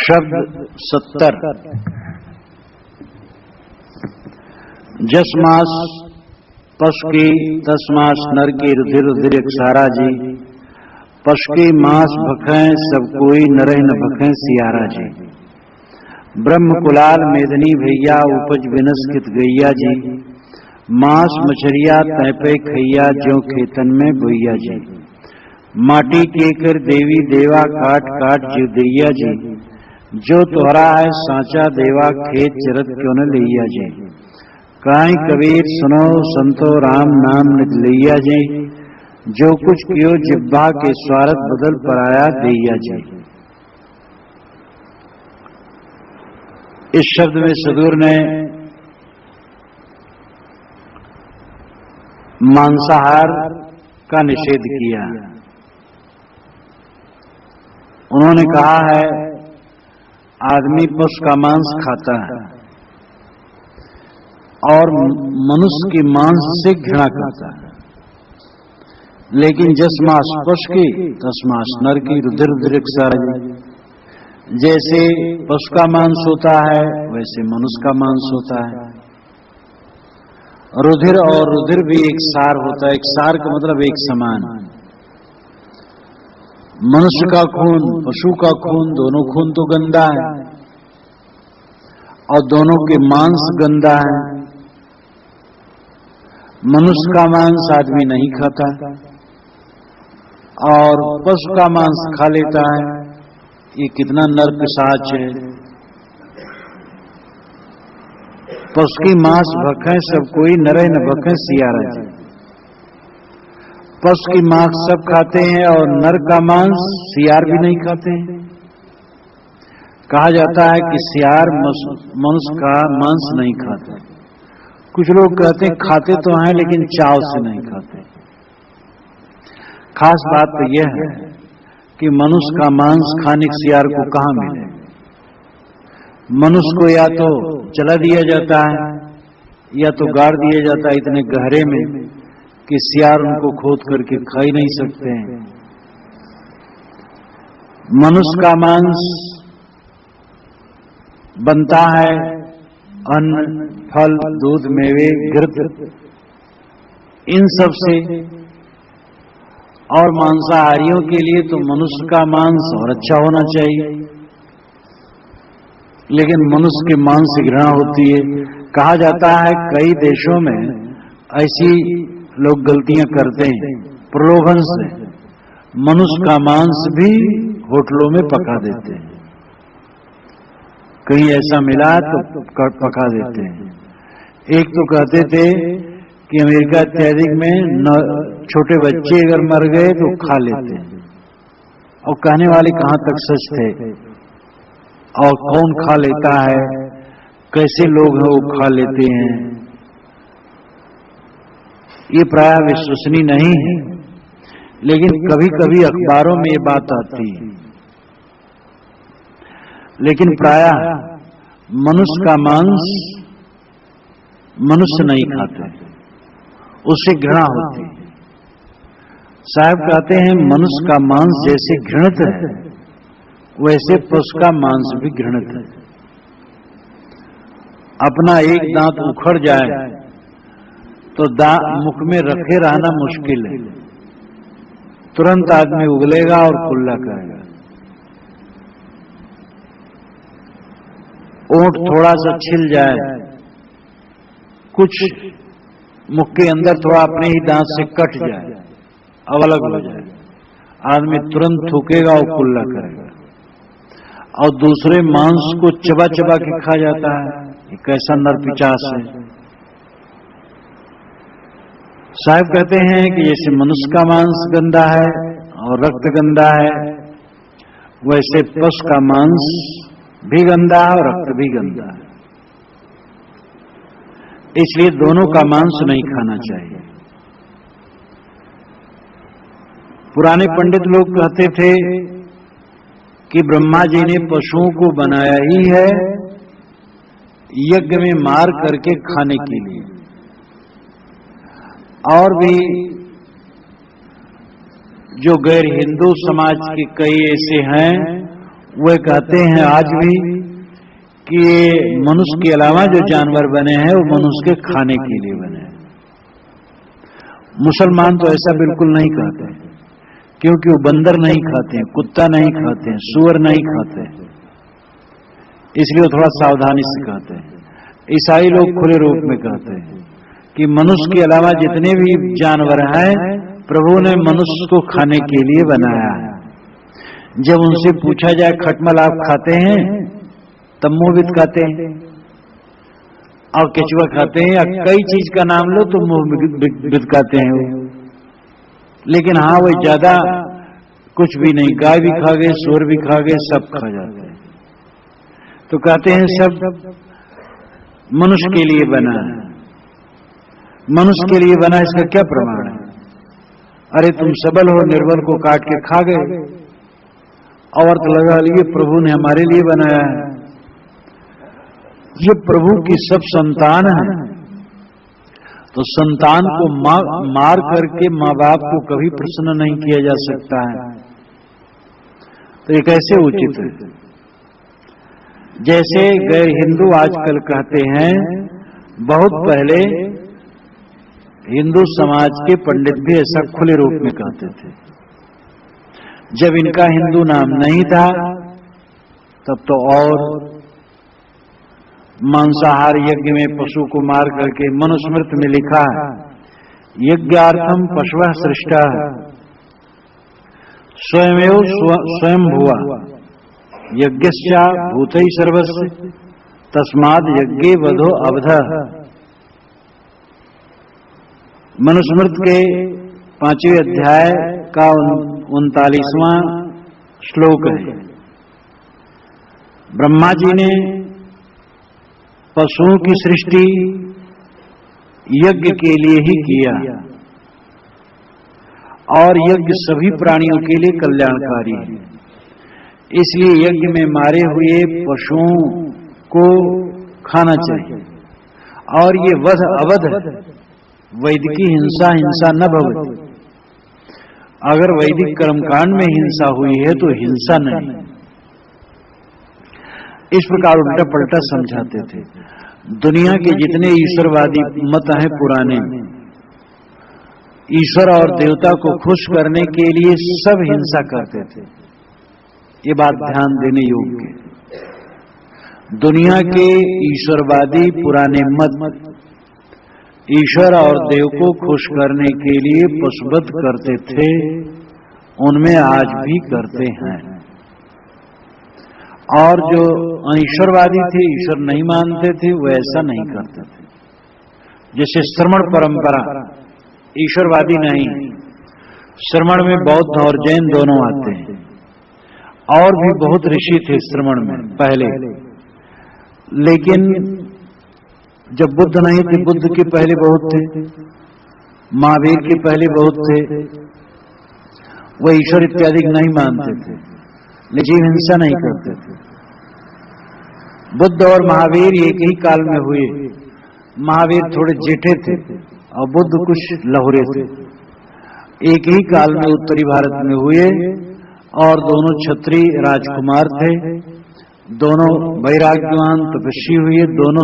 शब्द 70। जस मास पश की तस मास नर की रुधिर रुधिर सारा जी। पश की मास भखें सब कोई नरह न भखें सियारा जी। ब्रह्म कुलाल मेदनी भैया उपज विनस्कित गैया जी। मांस मछरिया तैपे खैया ज्यों खेतन में बोइया जी। माटी के कर देवी देवा काट काट जीव दैया जी। जो तोहरा है सांचा देवा खेत चरत क्यों न लैया जी। काई कबीर सुनो संतो राम नाम नित लैया जी। जो कुछ कियो जिब्बा के स्वार्थ बदल पराया दैया जी। इस शब्द में सदगुरु ने मांसाहार का निषेध किया। उन्होंने कहा है आदमी पशु का मांस खाता है और मनुष्य की मांस से घृणा करता है, लेकिन जस मास पशु की तस मास नर की रुधिर रुधिर सारा। जैसे पशु का मांस होता है वैसे मनुष्य का मांस होता है। रुधिर और रुधिर भी एक सार होता है। एक सार का मतलब एक समान। मनुष्य का खून पशु का खून दोनों खून तो गंदा है और दोनों के मांस गंदा है। मनुष्य का मांस आदमी नहीं खाता और पशु का मांस खा लेता है। ये कितना नरपिशाच है। पशु की मांस भखें सब कोई नरह न भखें सियारा जी। पशु की मांस सब खाते हैं और नर का मांस सियार भी नहीं खाते हैं। कहा जाता है कि सियार मनुष्य का मांस नहीं खाते। कुछ लोग कहते हैं खाते तो हैं लेकिन चाव से नहीं खाते। खास बात तो यह है कि मनुष्य का मांस खाने सियार को कहां मिले। मनुष्य को या तो जला दिया जाता है या तो गाड़ दिया जाता है इतने गहरे में कि सियार उनको खोद करके खा ही नहीं सकते हैं। मनुष्य का मांस बनता है अन्न फल दूध मेवे घृत इन सब से। और मांसाहारियों के लिए तो मनुष्य का मांस और अच्छा होना चाहिए, लेकिन मनुष्य के मांस से घृणा होती है। कहा जाता है कई देशों में ऐसी लोग गलतियां करते हैं, प्रलोभन से मनुष्य का मांस भी होटलों में पका देते हैं। कहीं ऐसा मिला तो पका देते हैं। एक तो कहते थे कि अमेरिका इत्यादि में छोटे बच्चे अगर मर गए तो खा लेते हैं, और कहने वाले कहां तक सच थे और कौन खा लेता है, कैसे लोग हैं वो खा लेते हैं, ये प्राय विश्वसनीय नहीं है। लेकिन कभी कभी अखबारों में ये बात आती है। लेकिन प्राय मनुष्य का मांस मनुष्य नहीं खाते, उससे घृणा होती है। साहब कहते हैं मनुष्य का मांस जैसे घृणित है वैसे पशु का मांस भी घृणित है। अपना एक दांत उखड़ जाए तो मुख में रखे रहना मुश्किल है। तुरंत आदमी उगलेगा और कुल्ला करेगा। ओंठ थोड़ा सा छिल जाए, कुछ मुख के अंदर थोड़ा अपने ही दांत से कट जाए, अब अलग हो जाए, आदमी तुरंत थूकेगा और कुल्ला करेगा। और दूसरे मांस को चबा चबा के खा जाता है। ये कैसा नरपिशाच है। साहब कहते हैं कि जैसे मनुष्य का मांस गंदा है और रक्त गंदा है, वैसे पशु का मांस भी गंदा है और रक्त भी गंदा है। इसलिए दोनों का मांस नहीं खाना चाहिए। पुराने पंडित लोग कहते थे कि ब्रह्मा जी ने पशुओं को बनाया ही है यज्ञ में मार करके खाने के लिए। और भी जो गैर हिंदू समाज के कई ऐसे हैं वे कहते हैं आज भी कि मनुष्य के अलावा जो जानवर बने हैं वो मनुष्य के खाने के लिए बने हैं। मुसलमान तो ऐसा बिल्कुल नहीं कहते, क्योंकि वो बंदर नहीं खाते, कुत्ता नहीं खाते, सूअर नहीं खाते, इसलिए वो थोड़ा सावधानी से कहते हैं। ईसाई लोग खुले रूप में कहते हैं कि मनुष्य के अलावा जितने भी जानवर हैं प्रभु ने मनुष्य को खाने के लिए बनाया है। जब उनसे पूछा जाए खटमल आप खाते हैं, तब मुंह बिदकाते हैं, और केचुआ खाते हैं, या कई चीज का नाम लो तो मुंह बिदकाते हैं वो। लेकिन हाँ वो ज्यादा कुछ भी नहीं, गाय भी खा गए, सूअर भी खा गए, सब खा जाते हैं। तो कहते हैं सब मनुष्य के लिए बना है। मनुष्य के लिए बना, इसका क्या प्रमाण है? अरे तुम सबल हो, निर्बल को काट के खा गए, और तो लगा लिए प्रभु ने हमारे लिए बनाया है। ये प्रभु की सब संतान है, तो संतान को मार करके माँ बाप को कभी प्रसन्न नहीं किया जा सकता है। तो ये कैसे उचित है? जैसे गैर हिंदू आजकल कहते हैं, बहुत पहले हिंदू समाज के पंडित भी ऐसा खुले रूप में कहते थे। जब इनका हिंदू नाम नहीं था तब तो और मांसाहार यज्ञ में पशु को मार करके, मनुस्मृति में लिखा है यज्ञार्थम पशवः सृष्टः स्वयमेव स्वयं भुवा यज्ञस्या भूतैः सर्वस्य तस्माद् यज्ञे वधो अवधः। मनुस्मृति के 5वें अध्याय का 39वां श्लोक है। ब्रह्मा जी ने पशुओं की सृष्टि यज्ञ के लिए ही किया, और यज्ञ सभी प्राणियों के लिए कल्याणकारी है। इसलिए यज्ञ में मारे हुए पशुओं को खाना चाहिए। और ये वध अवध, वैदिकी हिंसा हिंसा न भवति। अगर वैदिक कर्मकांड में हिंसा हुई है तो हिंसा नहीं। इस प्रकार उल्टा पलटा समझाते थे। दुनिया के जितने ईश्वरवादी मत हैं पुराने, ईश्वर और देवता को खुश करने के लिए सब हिंसा करते थे। ये बात ध्यान देने योग्य है। दुनिया के ईश्वरवादी पुराने मत ईश्वर और देव को खुश करने के लिए पशुवध करते थे, उनमें आज भी करते हैं। और जो अनीश्वरवादी थे, ईश्वर नहीं मानते थे, वो ऐसा नहीं करते थे। जैसे श्रमण परंपरा, ईश्वरवादी नहीं, श्रमण में बौद्ध और जैन दोनों आते हैं, और भी बहुत ऋषि थे श्रमण में पहले। लेकिन जब बुद्ध नहीं थे, बुद्ध के पहले बहुत थे, महावीर के पहले बहुत थे, वो ईश्वर इत्यादि नहीं मानते थे, लेकिन हिंसा नहीं करते थे। बुद्ध और महावीर एक ही काल में हुए। महावीर थोड़े जेठे थे और बुद्ध कुछ लहुरे थे। एक ही काल में उत्तरी भारत में हुए, और दोनों क्षत्रिय राजकुमार थे, दोनों वैराग्यवान तपस्वी हुए, दोनों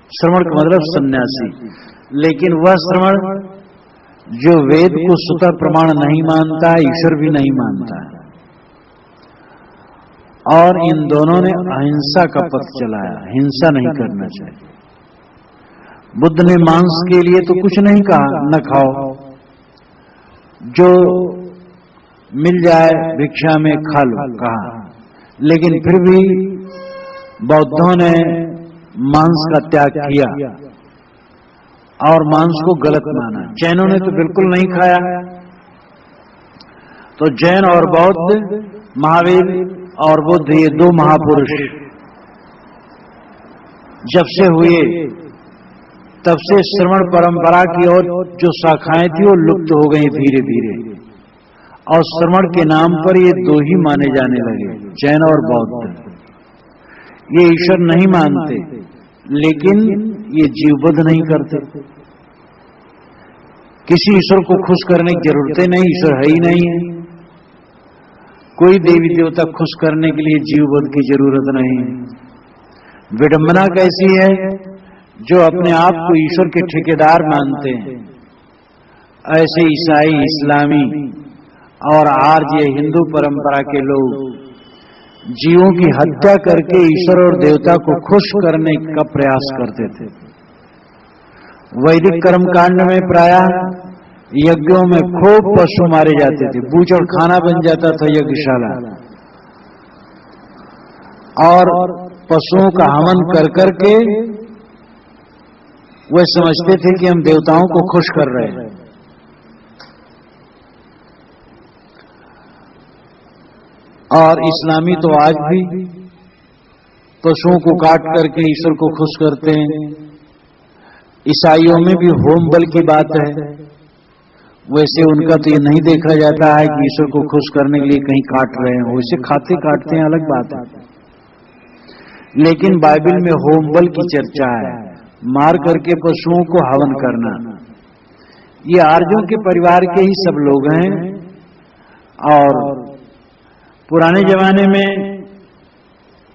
श्रमण का मतलब सन्यासी। लेकिन वह श्रमण जो वेद को स्वतः प्रमाण नहीं मानता, ईश्वर भी नहीं मानता है। और इन दोनों ने अहिंसा का पथ चलाया, हिंसा नहीं करना चाहिए। बुद्ध ने मांस के लिए तो कुछ नहीं कहा, न खाओ, जो मिल जाए भिक्षा में खा लो कहा। लेकिन फिर भी बौद्धों ने मांस का त्याग किया और मांस को गलत माना। जैनों ने तो बिल्कुल नहीं खाया। तो जैन और बौद्ध, महावीर और बुद्ध, ये दो महापुरुष जब से हुए तब से श्रमण परंपरा की और जो शाखाएं थी वो लुप्त हो गई धीरे धीरे। और श्रमण के नाम पर ये दो ही माने जाने लगे, जैन और बौद्ध। ये ईश्वर नहीं मानते, लेकिन ये जीवबद्ध नहीं करते। किसी ईश्वर को खुश करने की जरूरत नहीं, ईश्वर है ही नहीं है। कोई देवी देवता खुश करने के लिए जीव वध की जरूरत नहीं। विडंबना कैसी है, जो अपने आप को ईश्वर के ठेकेदार मानते हैं, ऐसे ईसाई, इस्लामी और आर्य हिंदू परंपरा के लोग जीवों की हत्या करके ईश्वर और देवता को खुश करने का प्रयास करते थे। वैदिक कर्मकांड में प्रायः यज्ञों में खूब पशु मारे जाते थे, बूचड़ खाना बन जाता था यज्ञशाला, और पशुओं का हवन कर करके वे समझते थे कि हम देवताओं को खुश कर रहे हैं। और इस्लामी तो आज भी पशुओं को काट करके ईश्वर को खुश करते हैं। ईसाइयों में भी होम बल की बात है, वैसे उनका तो ये नहीं देखा जाता है कि ईश्वर को खुश करने के लिए कहीं काट रहे हैं, वैसे खाते काटते हैं, अलग बात है। लेकिन बाइबल में होम बल की चर्चा है, मार करके पशुओं को हवन करना। ये आर्यों के परिवार के ही सब लोग हैं, और पुराने जमाने में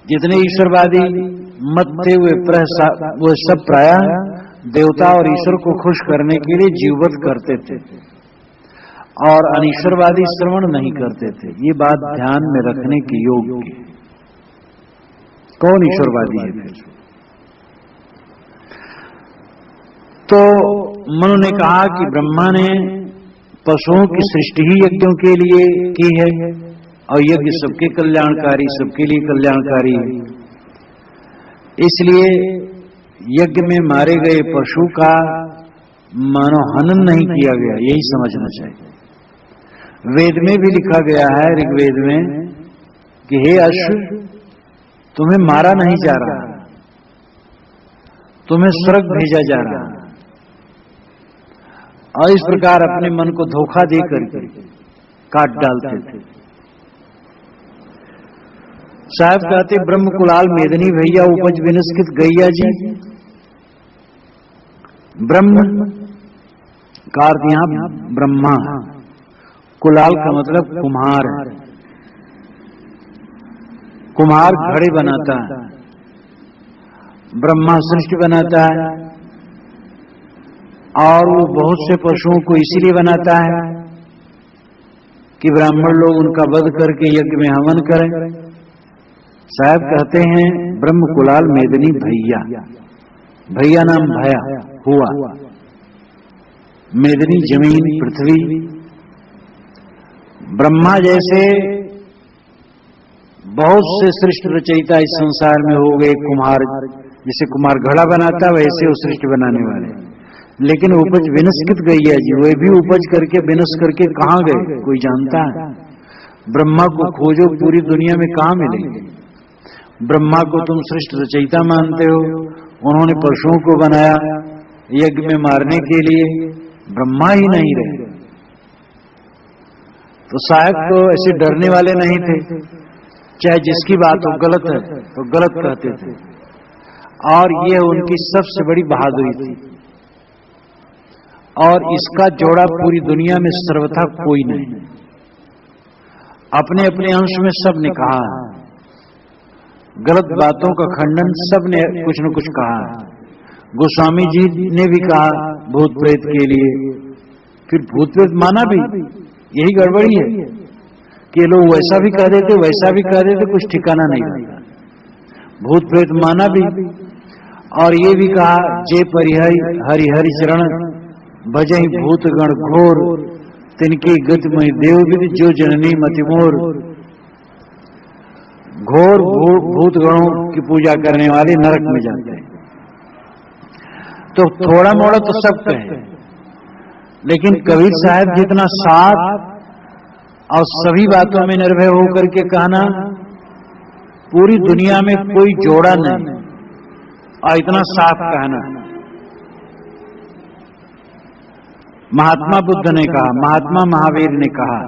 जितने ईश्वरवादी मत थे वे सब प्रायः देवता और ईश्वर को खुश करने के लिए जीववध करते थे और अनीश्वरवादी श्रवण नहीं करते थे। ये बात ध्यान में रखने के योग्य है। कौन ईश्वरवादी है फिर? तो मनु ने कहा कि ब्रह्मा ने पशुओं की सृष्टि ही यज्ञों के लिए की है, और यज्ञ सबके कल्याणकारी, सबके लिए कल्याणकारी है। इसलिए यज्ञ में मारे गए पशु का मानो हनन नहीं किया गया, यही समझना चाहिए। वेद में भी लिखा गया है, ऋग्वेद में, कि हे अश्व, तुम्हें मारा नहीं जा रहा, तुम्हें स्वर्ग भेजा जा रहा। और इस प्रकार अपने मन को धोखा दे करके काट डालते थे। साहब कहते, ब्रह्म कुलाल मेदनी भैया उपज विनस्कृत गैया जी। ब्रह्म का अर्थ यहां ब्रह्मा, कुलाल का मतलब कुम्हार। कुम्हार घड़े बनाता है, ब्रह्मा सृष्टि बनाता है, और वो बहुत से पशुओं को इसीलिए बनाता है कि ब्राह्मण लोग उनका वध करके यज्ञ में हवन करें। साहब कहते हैं, ब्रह्म कुलाल मेदनी भैया, भैया नाम भया हुआ, मेदनी जमीन पृथ्वी। ब्रह्मा जैसे बहुत से सृष्टि रचयिता इस संसार में हो गए। कुम्हार, जैसे कुम्हार घड़ा बनाता वैसे वो सृष्टि बनाने वाले। लेकिन उपज विनस्कृत गैया जी, वे भी उपज करके विनस करके कहां गए, कोई जानता है? ब्रह्मा को खोजो, पूरी दुनिया में कहां मिलेंगे। ब्रह्मा को तुम सृष्टि रचयिता मानते हो, उन्होंने पशुओं को बनाया यज्ञ में मारने के लिए, ब्रह्मा ही नहीं रहे। तो साहब तो ऐसे डरने वाले नहीं थे, चाहे जिसकी बात हो गलत है तो गलत कहते थे, और ये उनकी सबसे बड़ी बहादुरी थी। और इसका जोड़ा पूरी दुनिया में सर्वथा कोई नहीं। अपने अपने अंश में सब ने कहा, गलत बातों का खंडन सब ने कुछ न कुछ कहा। गोस्वामी जी ने भी कहा भूत प्रेत के लिए, फिर भूत प्रेत माना भी। यही गड़बड़ी है कि लोग वैसा भी कह देते, वैसा भी कह देते, कुछ ठिकाना नहीं रहता। भूत प्रेत माना भी, और ये भी कहा, जे परिहरि हरि हरि चरण भजहि भूत गण घोर, तिनकी गतिमय देवविद जो जननी मतिमोर। घोर भूत गणों की पूजा करने वाले नरक में जाते हैं। तो थोड़ा मोड़ा तो सब कहे, लेकिन कबीर साहब जितना साफ और सभी बातों में निर्भय होकर के कहना, पूरी दुनिया में कोई जोड़ा नहीं, और इतना साफ कहना। महात्मा बुद्ध ने कहा, महात्मा महावीर ने कहा,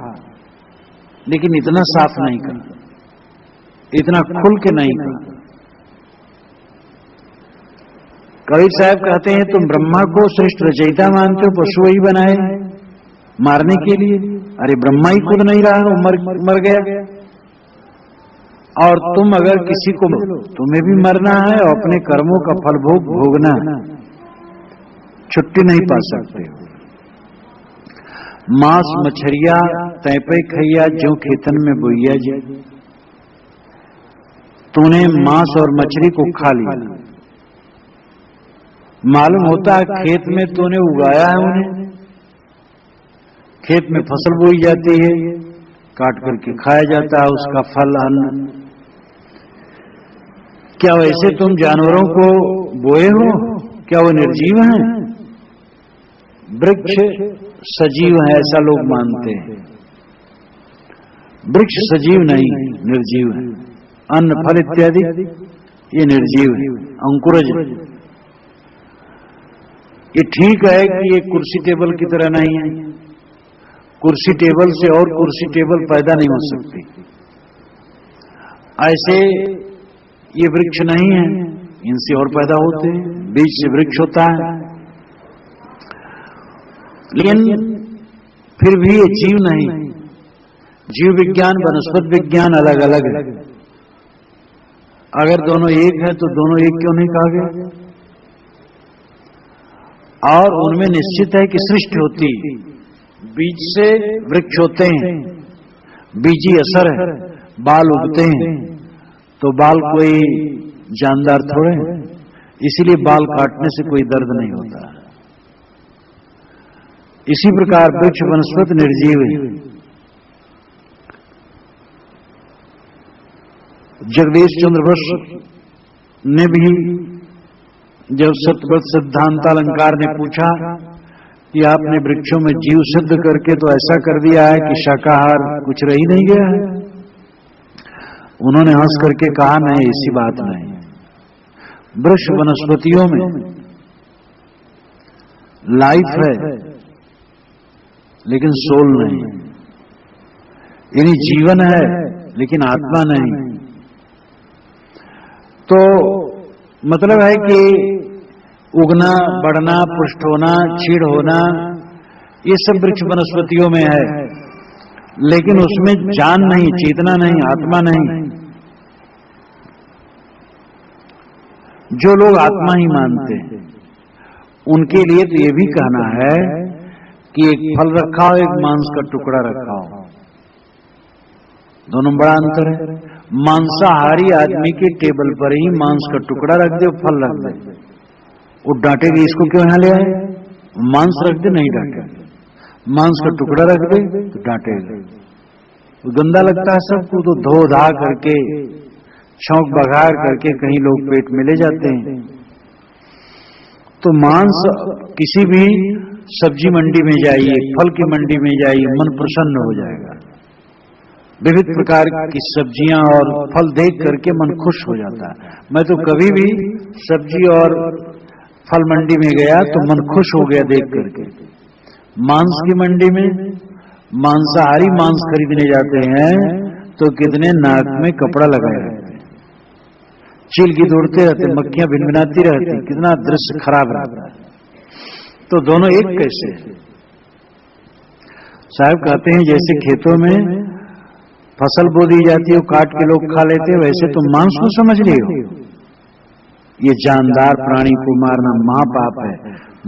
लेकिन इतना साफ नहीं कहा, इतना खुल के नहीं कहा। कबीर साहब कहते हैं, तुम ब्रह्मा को सृष्टि रचयिता मानते हो, पशु ही बनाए मारने के लिए। अरे ब्रह्मा ही खुद नहीं रहा, वो मर गया। और तुम अगर किसी को, तुम्हें भी मरना है और अपने कर्मों का फल भोगना, छुट्टी नहीं पा सकते। मांस मछरिया तैपे खैया जो खेतन में बोइया जी। तूने मांस और मछली को खा लिया, मालूम होता है खेत में तूने उगाया है उन्हें, खेत में फसल बोई जाती है, काट करके खाया जाता है उसका फल अन्न। क्या वैसे तुम जानवरों को बोए हो? क्या वो निर्जीव हैं? वृक्ष सजीव है ऐसा लोग मानते हैं। वृक्ष सजीव नहीं, निर्जीव है। अन्न फल इत्यादि ये निर्जीव है, अंकुरज है। ये ठीक है कि ये कुर्सी टेबल की तरह नहीं है। कुर्सी टेबल से और कुर्सी टेबल पैदा नहीं हो सकती, ऐसे ये वृक्ष नहीं है, इनसे और पैदा होते हैं, बीज से वृक्ष होता है। लेकिन फिर भी ये जीव नहीं। जीव विज्ञान वनस्पत विज्ञान अलग अलग है। अगर दोनों एक है तो दोनों एक क्यों नहीं कहा गया? और उनमें निश्चित है कि सृष्टि होती, बीज से वृक्ष होते हैं, बीजी असर है, बाल उगते हैं, तो बाल कोई जानदार थोड़े हैं, इसीलिए बाल काटने से कोई दर्द नहीं होता। इसी प्रकार वृक्ष वनस्पति निर्जीव है। जगदीश चंद्र बोस ने भी जब सत्यव्रत सिद्धांतालंकार ने पूछा कि आपने वृक्षों में जीव सिद्ध करके तो ऐसा कर दिया है कि शाकाहार कुछ रह ही नहीं गया है, उन्होंने हंस करके कहा नहीं, ऐसी बात नहीं। वृक्ष वनस्पतियों में लाइफ है लेकिन सोल नहीं, यानी जीवन है लेकिन आत्मा नहीं। तो मतलब है कि उगना, बढ़ना, पुष्ट होना, छीड़ होना, ये सब वृक्ष वनस्पतियों में है, लेकिन उसमें जान नहीं, चेतना नहीं, आत्मा नहीं। जो लोग आत्मा ही मानते हैं उनके लिए तो ये भी कहना है कि एक फल रखा हो, एक मांस का टुकड़ा रखा हो, दोनों बड़ा अंतर है। मांसाहारी आदमी के टेबल पर ही मांस का टुकड़ा रख दे, फल रख दे, वो डांटेगी इसको क्यों यहां ले आए? मांस रख दे, नहीं डांटे। मांस का टुकड़ा रख दे तो डांटेगा। वो गंदा लगता है सबको, तो धो धा करके, छौंक बघार करके कहीं लोग पेट में ले जाते हैं। तो मांस किसी भी सब्जी मंडी में जाइए, फल की मंडी में जाइए, मन प्रसन्न हो जाएगा। विविध प्रकार की सब्जियां और फल देख करके मन खुश हो जाता है। मैं तो कभी भी सब्जी और फल मंडी में गया तो मन खुश हो गया देख करके। मांस की मंडी में मांसाहारी मांस खरीदने जाते हैं तो कितने नाक में कपड़ा लगाए रहते, चील की दौड़ते रहते, मक्खियां भिनभिनाती रहती, कितना दृश्य खराब रहता है। तो दोनों एक कैसे? साहब कहते हैं जैसे खेतों में फसल बो दी जाती है, काट के लोग खा लेते हैं, वैसे तो मांस को समझ लियो, ये जानदार प्राणी को मारना महापाप है।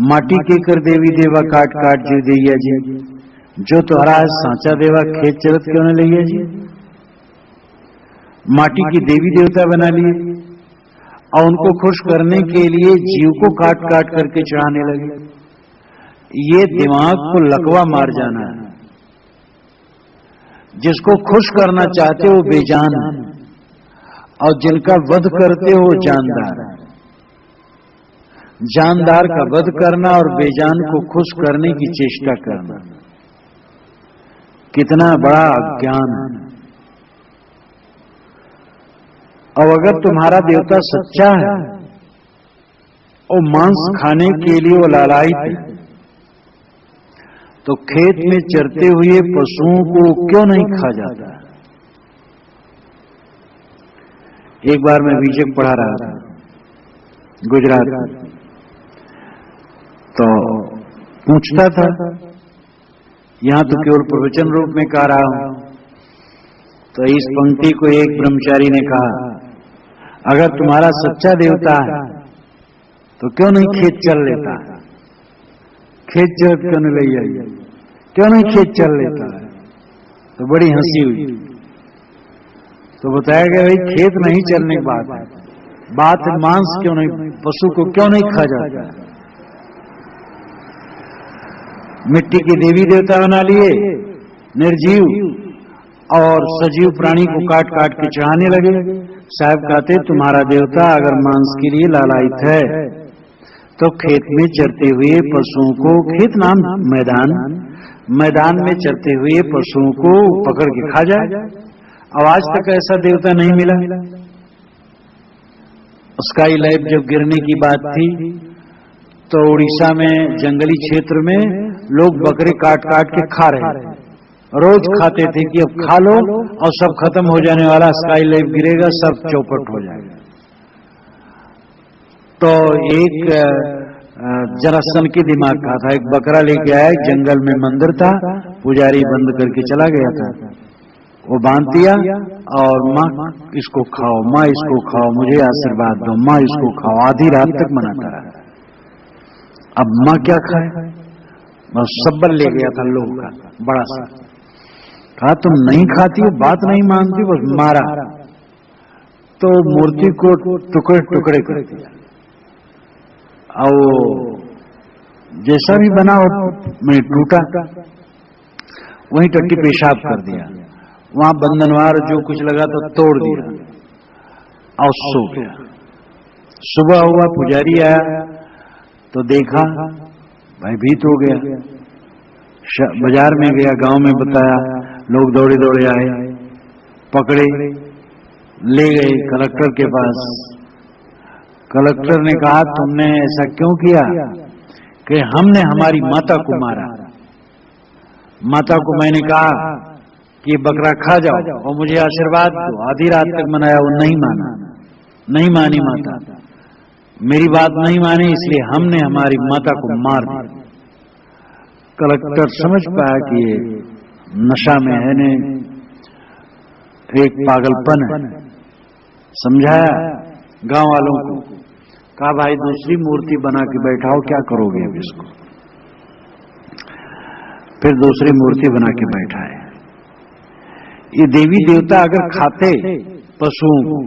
माटी के कर देवी देवा काट काट जीव दैया जी, जो तो हरा है सांचा देवा खेत चरत क्यों न लैया जी। माटी की देवी देवता बना लिए और उनको खुश करने के लिए जीव को काट काट करके चढ़ाने लगे। ये दिमाग को लकवा मार जाना है। जिसको खुश करना चाहते हो बेजान है, और जिनका वध करते हो जानदार है। जानदार का वध करना और बेजान को खुश करने की चेष्टा करना कितना बड़ा अज्ञान है। और अगर तुम्हारा देवता सच्चा है और मांस खाने के लिए वो लालायित है, तो खेत में चरते हुए पशुओं को क्यों नहीं खा जाता? एक बार मैं बीजेक पढ़ा रहा था गुजरात में, तो पूछता था, यहां तो केवल प्रवचन रूप में कह रहा हूं, तो इस पंक्ति को एक ब्रह्मचारी ने कहा, अगर तुम्हारा सच्चा देवता है तो क्यों नहीं खेत चल लेता है? खेत चल क्यों नहीं ले जाइए, क्यों नहीं खेत चल लेता है? तो बड़ी हंसी हुई। तो बताया गया भाई खेत नहीं चलने की बात है मांस क्यों नहीं, पशु को क्यों नहीं खा जाता है? मिट्टी के देवी देवता बना लिए, निर्जीव और सजीव प्राणी को काट काट के चढ़ाने लगे। साहब कहते तुम्हारा देवता अगर मांस के लिए लालायित है तो खेत में चरते हुए पशुओं को, खेत नाम मैदान में चरते हुए पशुओं को पकड़ के खा जाए। अब आज तक ऐसा देवता नहीं मिला। स्काई लैब जब गिरने की बात थी तो उड़ीसा में जंगली क्षेत्र में लोग बकरे काट काट के खा रहे थे, रोज खाते थे कि अब खा लो और सब खत्म हो जाने वाला, स्काई लैब गिरेगा, सब चौपट हो जाएगा। तो एक जरा सन के दिमाग का था, एक बकरा लेके आया, जंगल में मंदिर था, पुजारी बंद करके चला गया था, वो बांध दिया और माँ इसको खाओ, माँ इसको खाओ, मुझे आशीर्वाद दो, माँ इसको खाओ, आधी रात तक मनाता रहा। अब माँ क्या खाए, बस सब्बर ले गया था लोग का बड़ा सा, कहा तुम नहीं खाती हो, बात नहीं मानती, बस मारा। तो मूर्ति को टुकड़े टुकड़े कर दिया और जैसा भी बना मैं टूटा, वहीं टट्टी पेशाब कर दिया, वहां बंधनवार जो कुछ लगा तो तोड़ दिया और सो गया। सुबह हुआ, पुजारी आया तो देखा, भयभीत हो गया, बाजार में गया, गांव में बताया, लोग दौड़े दौड़े आए, पकड़े, ले गए कलेक्टर के पास। कलेक्टर ने कहा तुमने ऐसा क्यों किया? कि हमने हमारी माता को मारा। माता को मैंने कहा कि बकरा खा जाओ और मुझे आशीर्वाद दो, आधी रात तक मनाया, वो नहीं माना, नहीं मानी माता, मेरी बात नहीं मानी, इसलिए हमने हमारी माता को मार दिया। कलेक्टर समझ पाया कि ये नशा में है, ने एक पागलपन है। समझाया गांव वालों को, कहा भाई दूसरी मूर्ति बना के बैठाओ, क्या करोगे अब इसको? फिर दूसरी मूर्ति बना के बैठाए। ये देवी देवता अगर खाते पशुओं को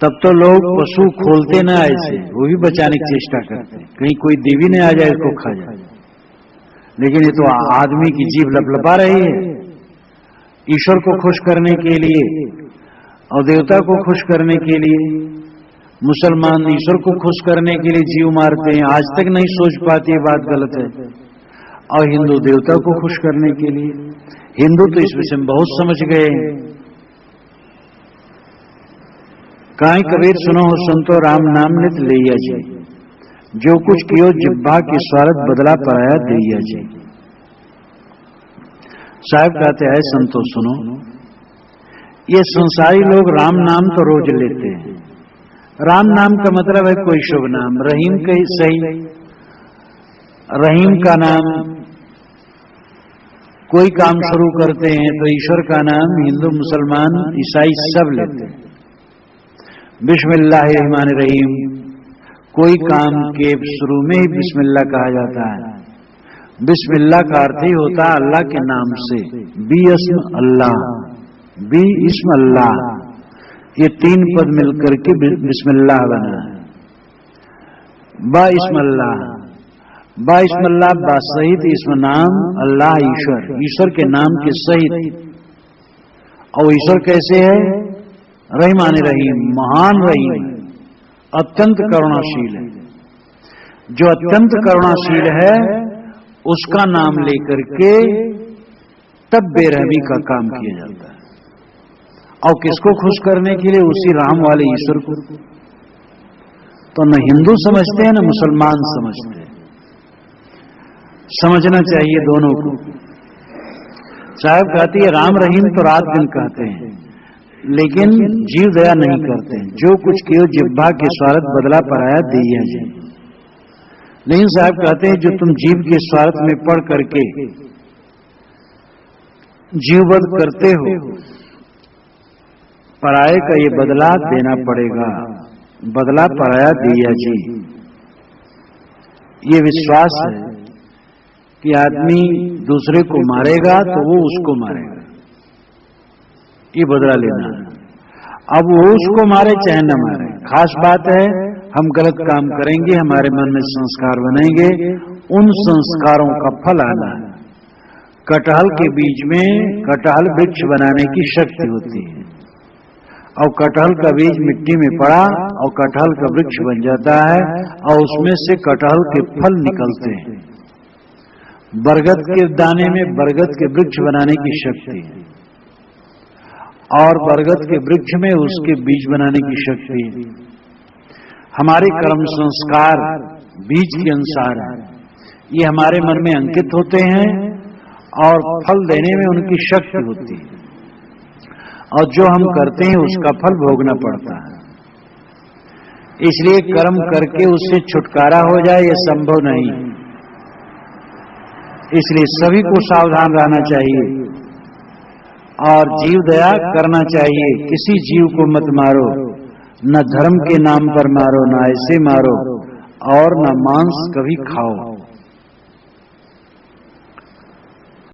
तब तो लोग पशु खोलते ना ऐसे, वो भी बचाने की चेष्टा करते, कहीं कोई देवी ने आ जाए इसको खा जाए। लेकिन ये तो आदमी की जीभ लपलपा रही है। ईश्वर को खुश करने के लिए और देवता को खुश करने के लिए मुसलमान ईश्वर को खुश करने के लिए जीव मारते हैं, आज तक नहीं सोच पाती, ये बात गलत है। और हिंदू देवता को खुश करने के लिए, हिंदू तो इस विषय में बहुत समझ गए। काई कबीर सुनो संतो राम नाम नित लिया जी, जो कुछ कियो जिब्बा के स्वार्थ बदला पराया दिया जी। साहब कहते हैं संतो सुनो, ये संसारी लोग राम नाम तो रोज लेते हैं। राम नाम का मतलब है कोई शुभ नाम, रहीम का ही सही, रहीम का नाम। कोई काम शुरू करते हैं तो ईश्वर का नाम हिंदू मुसलमान ईसाई सब लेते हैं। बिस्मिल्लाहिर्रहमानिर्रहीम, कोई काम के शुरू में ही बिस्मिल्लाह कहा जाता है। बिस्मिल्लाह का अर्थ ही होता है अल्लाह के नाम से। बी इस्म अल्लाह, बी इस्म अल्लाह, ये तीन पद मिलकर के बिस्मिल्लाह बना है। बा इस्म अल्लाह, बा इस्म अल्लाह, बा सहित इस्म नाम अल्लाह ईश्वर, ईश्वर के नाम के सहित। और ईश्वर कैसे है? रहमान रहीम, महान रहीम, अत्यंत करुणाशील है। जो अत्यंत करुणाशील है उसका नाम लेकर के तब बेरहमी का काम किया जाता है। और किसको खुश करने के लिए? उसी राम वाले ईश्वर को। तो न हिंदू समझते हैं न मुसलमान समझते हैं। समझना चाहिए दोनों को। साहब कहती है राम रहीम तो रात दिन कहते हैं, लेकिन जीव दया नहीं करते। जो कुछ कियो जिब्बा के स्वार्थ बदला पराया दिया जाए। लेकिन साहब कहते हैं जो तुम जीव के स्वार्थ में पढ़ करके जीववध करते हो, पराये का ये बदला देना पड़ेगा, बदला पराया दिया जी। ये विश्वास है कि आदमी दूसरे को मारेगा तो वो उसको मारेगा, ये बदला लेना है। अब वो उसको मारे चाहे न मारे, खास बात है हम गलत काम करेंगे, हमारे मन में संस्कार बनेंगे, उन संस्कारों का फल आना है। कटहल के बीज में कटहल वृक्ष बनाने की शक्ति होती है, और कटहल का बीज मिट्टी में पड़ा और कटहल का वृक्ष बन जाता है, और उसमें से कटहल के फल निकलते हैं। बरगद के दाने में बरगद के वृक्ष बनाने की शक्ति है, और बरगद के वृक्ष में उसके बीज बनाने की शक्ति है। हमारे कर्म संस्कार बीज के अनुसार है, ये हमारे मन में अंकित होते हैं और फल देने में उनकी शक्ति होती है, और जो हम करते हैं उसका फल भोगना पड़ता है। इसलिए कर्म करके उससे छुटकारा हो जाए यह संभव नहीं, इसलिए सभी को सावधान रहना चाहिए और जीव दया करना चाहिए। किसी जीव को मत मारो, न धर्म के नाम पर मारो, न ऐसे मारो, और न मांस कभी खाओ।